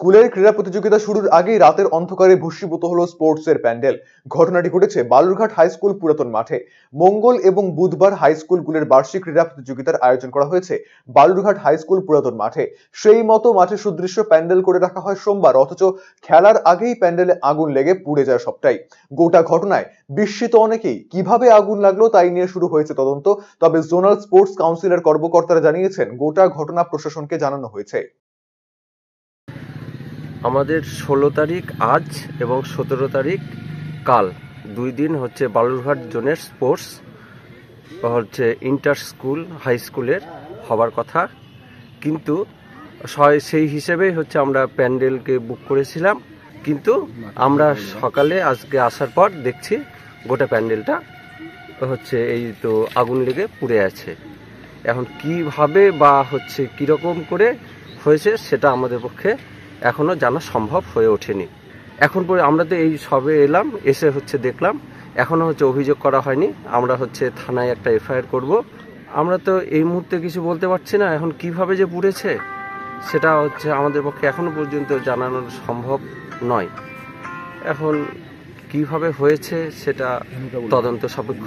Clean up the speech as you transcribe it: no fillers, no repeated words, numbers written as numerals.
স্কুলের ক্রীড়া প্রতিযোগিতা শুরুর আগেই রাতের অন্ধকারে ভস্মীভূত হলো স্পোর্টসের প্যান্ডেল। ঘটনাটি ঘটেছে বালুরঘাট হাই স্কুল পুরাতন মাঠে। মঙ্গল এবং বুধবার হাই স্কুলগুলির বার্ষিক ক্রীড়া প্রতিযোগিতার আয়োজন করা হয়েছে বালুরঘাট হাই স্কুল পুরাতন মাঠে। সেই মতো মাঠে সুদৃশ্য প্যান্ডেল করে রাখা হয় সোমবার, অথচ খেলার আগেই প্যান্ডেলে আগুন লেগে পুড়ে যায় সবটাই। গোটা ঘটনায় বিস্মিত অনেকেই। কিভাবে আগুন লাগলো তাই নিয়ে শুরু হয়েছে তদন্ত। তবে জোনাল স্পোর্টস কাউন্সিলের কর্মকর্তারা জানিয়েছেন, গোটা ঘটনা প্রশাসনকে জানানো হয়েছে। আমাদের 16 তারিখ আজ এবং 17 তারিখ কাল, 2 দিন হচ্ছে বালুরঘাট জোনের স্পোর্টস হচ্ছে ইন্টার স্কুল হাই স্কুলের হবার কথা, কিন্তু সেই হিসেবেই হচ্ছে আমরা প্যান্ডেলকে বুক করেছিলাম। কিন্তু আমরা সকালে আজকে আসার পর দেখছি গোটা প্যান্ডেলটা হচ্ছে এই তো আগুন লেগে পুড়ে আছে। এখন কিভাবে বা হচ্ছে কীরকম করে হয়েছে সেটা আমাদের পক্ষে এখনও জানা সম্ভব হয়ে ওঠেনি। এখন পরে আমরা তো এই সবে এলাম, এসে হচ্ছে দেখলাম, এখনও হচ্ছে অভিযোগ করা হয়নি। আমরা হচ্ছে থানায় একটা এফআইআর করব। আমরা তো এই মুহূর্তে কিছু বলতে পারছি না, এখন কিভাবে যে পুড়েছে সেটা হচ্ছে আমাদের পক্ষে এখনো পর্যন্ত জানানো সম্ভব নয়। এখন কিভাবে হয়েছে সেটা তদন্ত সাপেক্ষ।